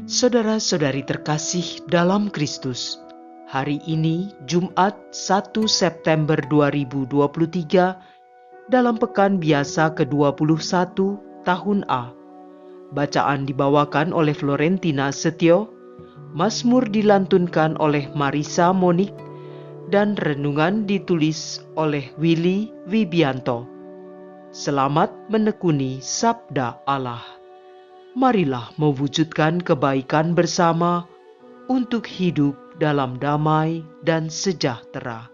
Saudara-saudari terkasih dalam Kristus, hari ini Jumat 1 September 2023 dalam pekan biasa ke-21 tahun A. Bacaan dibawakan oleh Florentina Setio, Mazmur dilantunkan oleh Marisa Monik, dan renungan ditulis oleh Willy Wibianto. Selamat menekuni Sabda Allah. Marilah mewujudkan kebaikan bersama untuk hidup dalam damai dan sejahtera.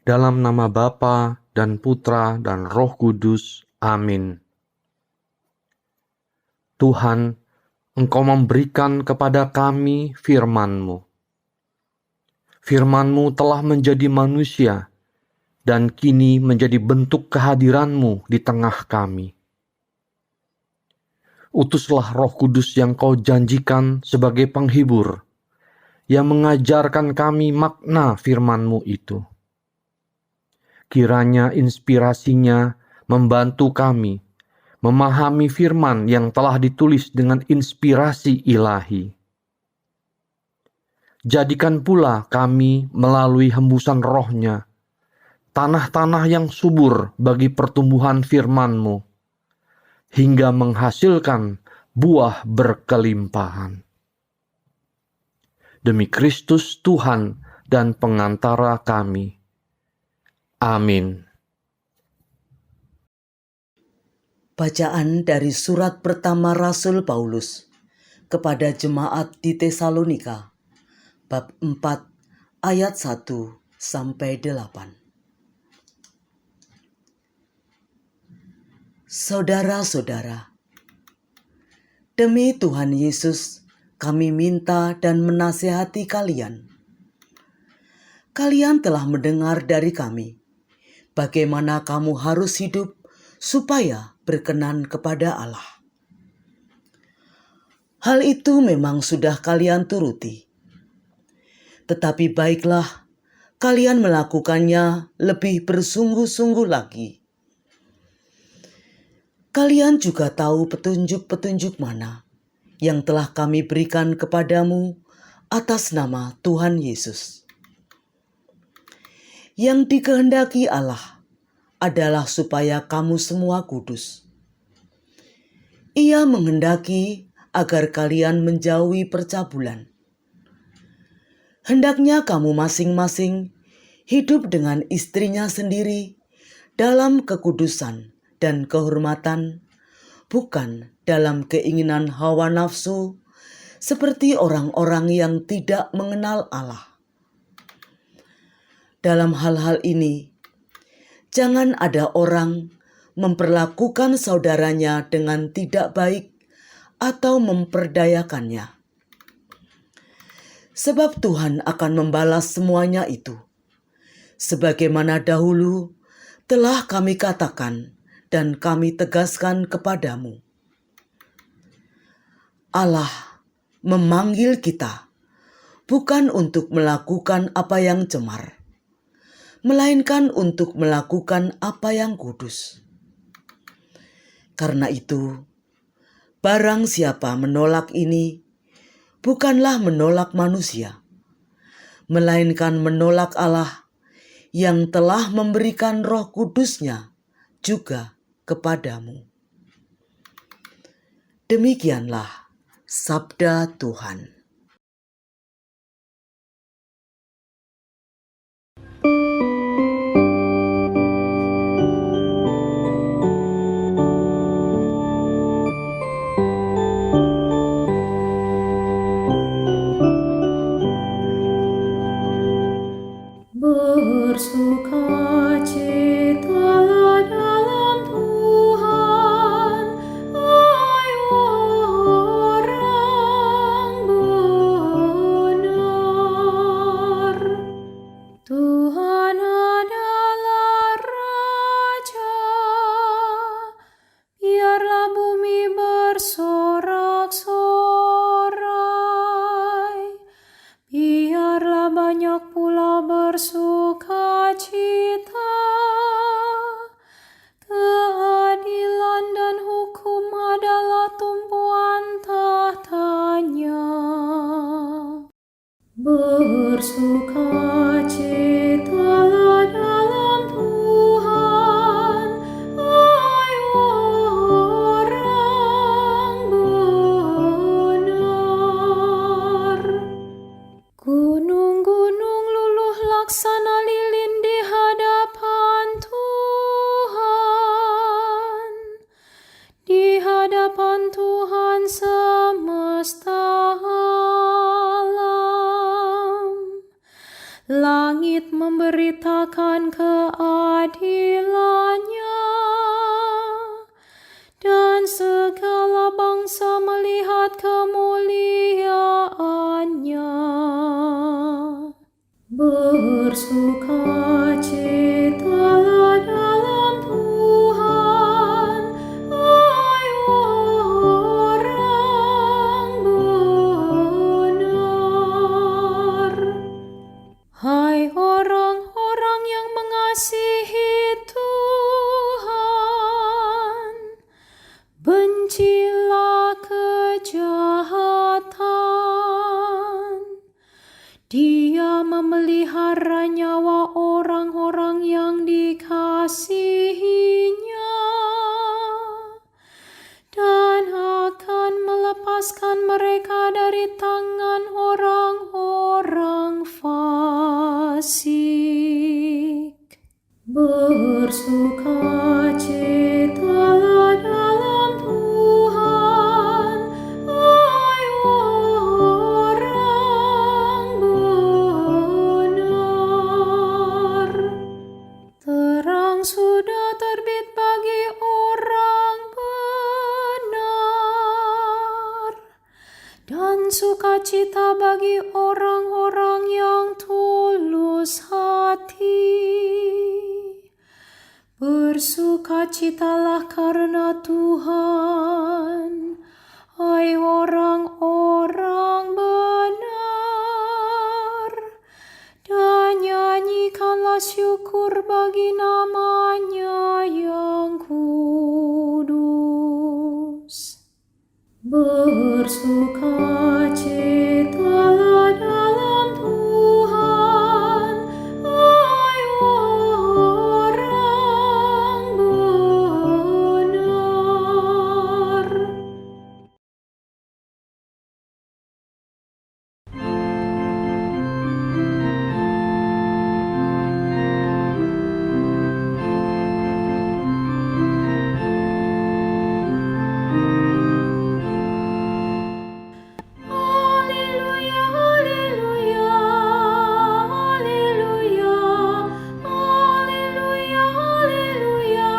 Dalam nama Bapa dan Putra dan Roh Kudus. Amin. Tuhan, Engkau memberikan kepada kami firman-Mu. Firman-Mu telah menjadi manusia dan kini menjadi bentuk kehadiran-Mu di tengah kami. Utuslah Roh Kudus yang Kau janjikan sebagai penghibur, yang mengajarkan kami makna firman-Mu itu. Kiranya inspirasinya membantu kami memahami firman yang telah ditulis dengan inspirasi ilahi. Jadikan pula kami melalui hembusan roh-Nya, tanah-tanah yang subur bagi pertumbuhan firman-Mu, hingga menghasilkan buah berkelimpahan. Demi Kristus Tuhan dan pengantara kami. Amin. Bacaan dari surat pertama Rasul Paulus kepada jemaat di Tesalonika, bab 4 ayat 1 sampai 8. Saudara-saudara, demi Tuhan Yesus, kami minta dan menasihati kalian. Kalian telah mendengar dari kami bagaimana kamu harus hidup supaya berkenan kepada Allah. Hal itu memang sudah kalian turuti. Tetapi baiklah kalian melakukannya lebih bersungguh-sungguh lagi. Kalian juga tahu petunjuk-petunjuk mana yang telah kami berikan kepadamu atas nama Tuhan Yesus. Yang dikehendaki Allah adalah supaya kamu semua kudus. Ia menghendaki agar kalian menjauhi percabulan. Hendaknya kamu masing-masing hidup dengan istrinya sendiri dalam kekudusan dan kehormatan, bukan dalam keinginan hawa nafsu, seperti orang-orang yang tidak mengenal Allah. Dalam hal-hal ini, jangan ada orang memperlakukan saudaranya dengan tidak baik atau memperdayakannya. Sebab Tuhan akan membalas semuanya itu, sebagaimana dahulu telah kami katakan dan kami tegaskan kepadamu. Allah memanggil kita bukan untuk melakukan apa yang cemar, melainkan untuk melakukan apa yang kudus. Karena itu, barang siapa menolak ini, bukanlah menolak manusia, melainkan menolak Allah yang telah memberikan Roh Kudus-Nya juga kepadamu. Demikianlah sabda Tuhan. Bersukacita dalam Tuhan, hai orang benar. Tuhan adalah Raja, biarlah bumi bersorak-sorai, biarlah banyak pula bersukacita Bersukacitalah dalam Tuhan, hai orang benar. Gunung-gunung luluh laksana lilin di hadapan Tuhan, di hadapan Tuhan semesta alam. Langit memberitakan keadilannya, dan segala bangsa melihat kemuliaannya. Bersukacitalah dalam Tuhan, hai orang benar. Hai orang-orang yang mengasihi Tuhan, bencilah kejahatan. Dia memelihara nyawa orang-orang yang dikasihinya, dan akan melepaskan mereka dari tangan orang-orang fasik. Bersukacitalah dalam Tuhan, hai orang benar. Terang sudah terbit bagi orang benar, dan sukacita bagi orang-orang yang tulus hati. Bersukacitalah karena Tuhan, hai orang-orang benar, dan nyanyikanlah syukur bagi nama-Nya yang kudus. Bersukacitalah dalam Tuhan, hai orang benar. Haleluya, haleluya, haleluya, haleluya, haleluya,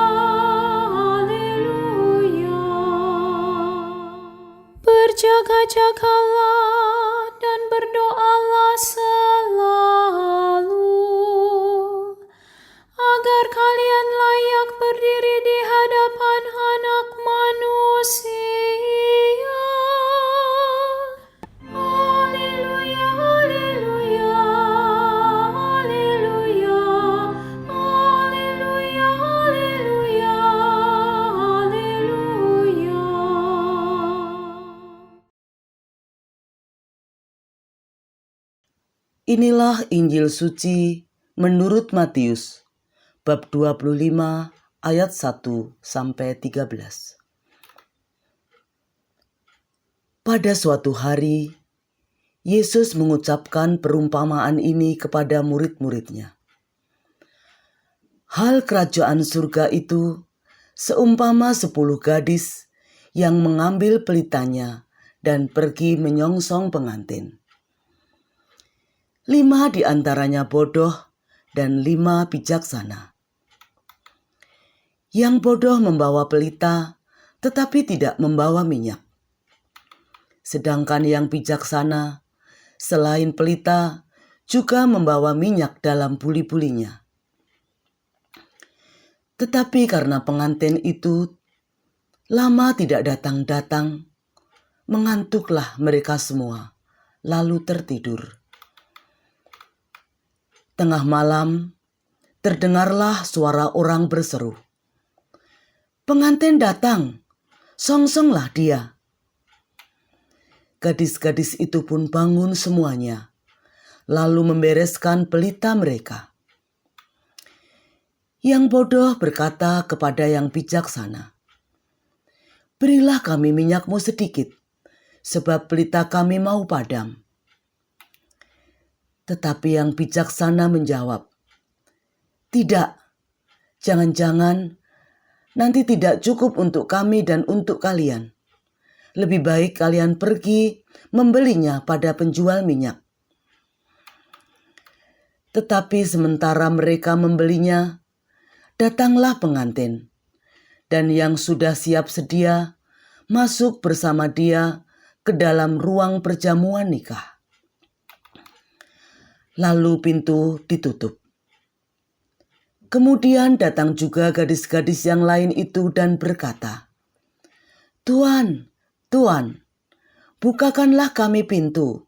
haleluya. Berjaga-jagalah dan berdoalah selalu, agar kalian layak berdiri di hadapan Anak Manusia. Haleluya, haleluya, haleluya, haleluya, haleluya, haleluya. Inilah Injil suci menurut Matius, bab 25 ayat 1 sampai 13. Pada suatu hari, Yesus mengucapkan perumpamaan ini kepada murid-muridnya. Hal kerajaan surga itu seumpama 10 gadis yang mengambil pelitanya dan pergi menyongsong pengantin. 5 di antaranya bodoh dan 5 bijaksana. Yang bodoh membawa pelita, tetapi tidak membawa minyak. Sedangkan yang bijaksana, selain pelita, juga membawa minyak dalam buli-bulinya. Tetapi karena pengantin itu lama tidak datang-datang, mengantuklah mereka semua, lalu tertidur. Tengah malam, terdengarlah suara orang berseru, "Pengantin datang, songsonglah dia." Gadis-gadis itu pun bangun semuanya, lalu membereskan pelita mereka. Yang bodoh berkata kepada yang bijaksana, "Berilah kami minyakmu sedikit, sebab pelita kami mau padam." Tetapi yang bijaksana menjawab, "Tidak, jangan-jangan nanti tidak cukup untuk kami dan untuk kalian. Lebih baik kalian pergi membelinya pada penjual minyak." Tetapi sementara mereka membelinya, datanglah pengantin, dan yang sudah siap sedia masuk bersama dia ke dalam ruang perjamuan nikah. Lalu pintu ditutup. Kemudian datang juga gadis-gadis yang lain itu dan berkata, "Tuan, Tuan, bukakanlah kami pintu."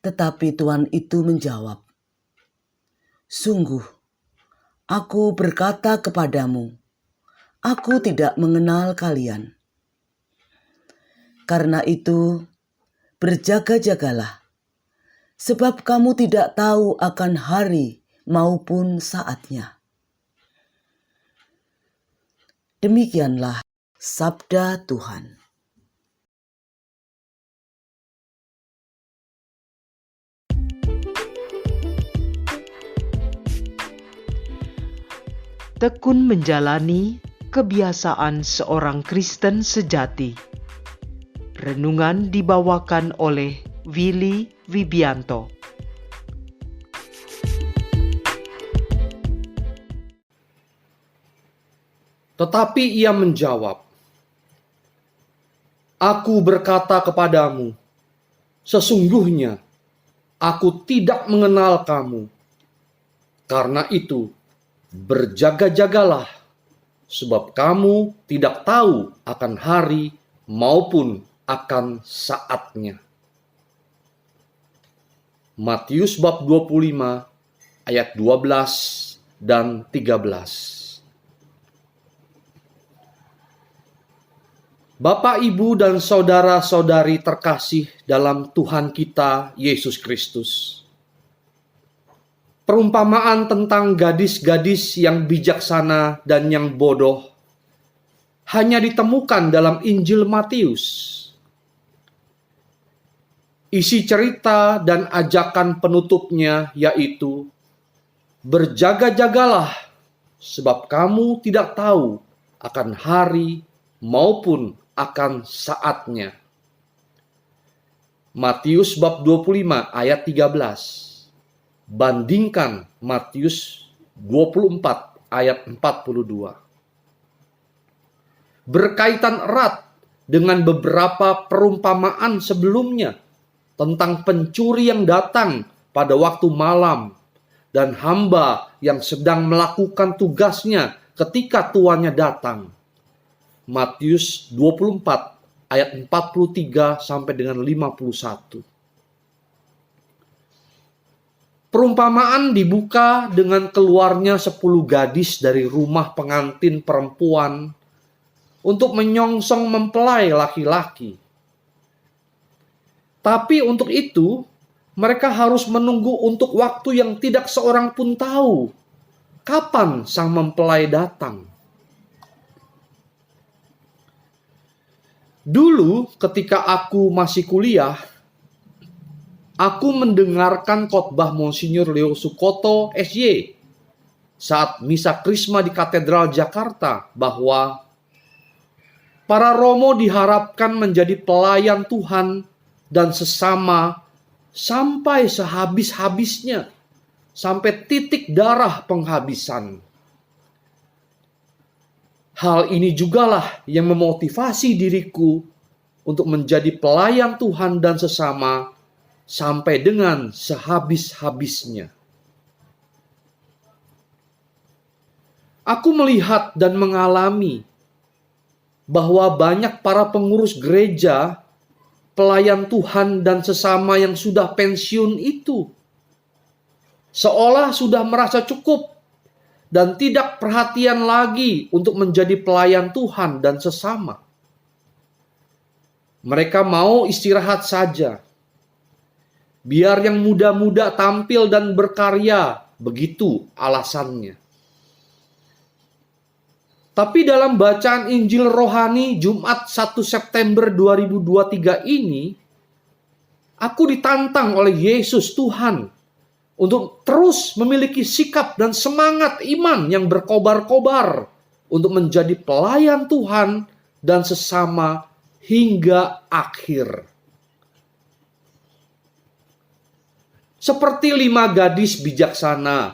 Tetapi tuan itu menjawab, "Sungguh, aku berkata kepadamu, aku tidak mengenal kalian. Karena itu, berjaga-jagalah, sebab kamu tidak tahu akan hari maupun saatnya." Demikianlah sabda Tuhan. Tekun menjalani kebiasaan seorang Kristen sejati. Renungan dibawakan oleh Willy Wibianto. Tetapi ia menjawab, "Aku berkata kepadamu, sesungguhnya aku tidak mengenal kamu. Karena itu, berjaga-jagalah, sebab kamu tidak tahu akan hari maupun akan saatnya." Matius bab 25 ayat 12 dan 13. Bapak, Ibu, dan saudara-saudari terkasih dalam Tuhan kita Yesus Kristus. Perumpamaan tentang gadis-gadis yang bijaksana dan yang bodoh hanya ditemukan dalam Injil Matius. Isi cerita dan ajakan penutupnya yaitu, "Berjaga-jagalah, sebab kamu tidak tahu akan hari maupun akan saatnya." Matius bab 25 ayat 13. Bandingkan Matius 24 ayat 42. Berkaitan erat dengan beberapa perumpamaan sebelumnya tentang pencuri yang datang pada waktu malam dan hamba yang sedang melakukan tugasnya ketika tuannya datang. Matius 24 ayat 43 sampai dengan 51. Perumpamaan dibuka dengan keluarnya 10 gadis dari rumah pengantin perempuan untuk menyongsong mempelai laki-laki. Tapi untuk itu, mereka harus menunggu untuk waktu yang tidak seorang pun tahu kapan sang mempelai datang. Dulu ketika aku masih kuliah, aku mendengarkan khotbah Monsinyur Leo Sukoto, SY, saat misa Krisma di Katedral Jakarta bahwa para romo diharapkan menjadi pelayan Tuhan dan sesama sampai sehabis-habisnya, sampai titik darah penghabisan. Hal ini jugalah yang memotivasi diriku untuk menjadi pelayan Tuhan dan sesama sampai dengan sehabis-habisnya. Aku melihat dan mengalami bahwa banyak para pengurus gereja, pelayan Tuhan dan sesama yang sudah pensiun itu seolah sudah merasa cukup dan tidak perhatian lagi untuk menjadi pelayan Tuhan dan sesama. Mereka mau istirahat saja. Biar yang muda-muda tampil dan berkarya, begitu alasannya. Tapi dalam bacaan Injil Rohani Jumat 1 September 2023 ini, aku ditantang oleh Yesus Tuhan untuk terus memiliki sikap dan semangat iman yang berkobar-kobar untuk menjadi pelayan Tuhan dan sesama hingga akhir. Seperti 5 gadis bijaksana,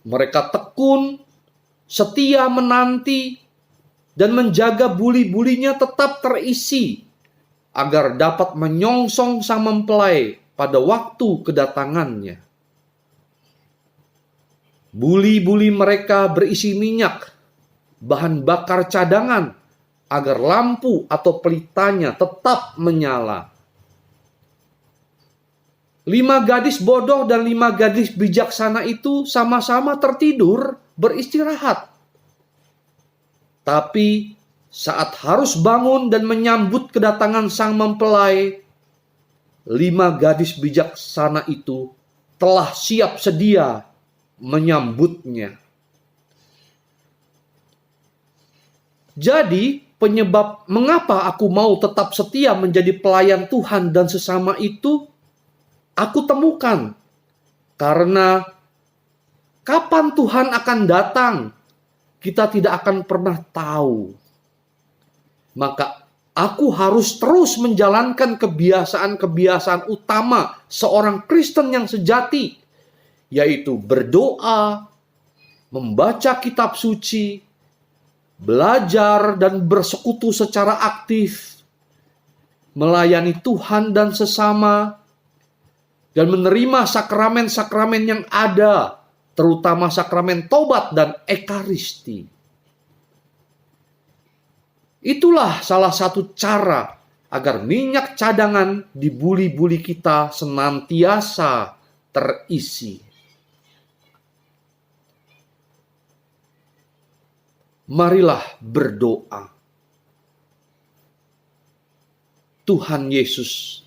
mereka tekun, setia menanti, dan menjaga buli-bulinya tetap terisi agar dapat menyongsong sang mempelai pada waktu kedatangannya. Buli-buli mereka berisi minyak, bahan bakar cadangan, agar lampu atau pelitanya tetap menyala. 5 gadis bodoh dan 5 gadis bijaksana itu sama-sama tertidur, beristirahat. Tapi saat harus bangun dan menyambut kedatangan sang mempelai, 5 gadis bijaksana itu telah siap sedia menyambutnya. Jadi, penyebab mengapa aku mau tetap setia menjadi pelayan Tuhan dan sesama itu, aku temukan. Karena kapan Tuhan akan datang, kita tidak akan pernah tahu. Maka aku harus terus menjalankan kebiasaan-kebiasaan utama seorang Kristen yang sejati, yaitu berdoa, membaca kitab suci, belajar dan bersekutu secara aktif, melayani Tuhan dan sesama, dan menerima sakramen-sakramen yang ada, terutama sakramen tobat dan ekaristi. Itulah salah satu cara agar minyak cadangan di buli-buli kita senantiasa terisi. Marilah berdoa. Tuhan Yesus,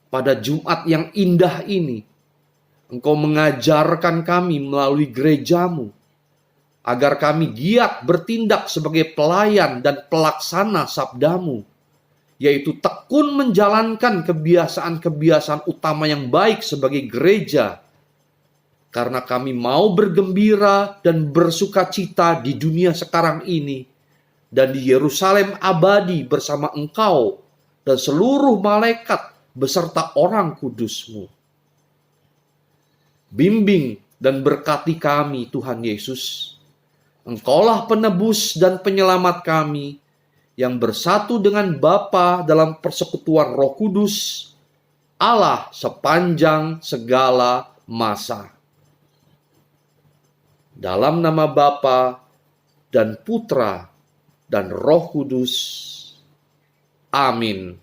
pada Jumat yang indah ini, Engkau mengajarkan kami melalui gerejamu, agar kami giat bertindak sebagai pelayan dan pelaksana sabdamu, yaitu tekun menjalankan kebiasaan-kebiasaan utama yang baik sebagai gereja, karena kami mau bergembira dan bersukacita di dunia sekarang ini, dan di Yerusalem abadi bersama Engkau dan seluruh malaikat beserta orang kudus-Mu. Bimbing dan berkati kami, Tuhan Yesus. Engkaulah penebus dan penyelamat kami, yang bersatu dengan Bapa dalam persekutuan Roh Kudus, Allah sepanjang segala masa. Dalam nama Bapa dan Putra dan Roh Kudus. Amin.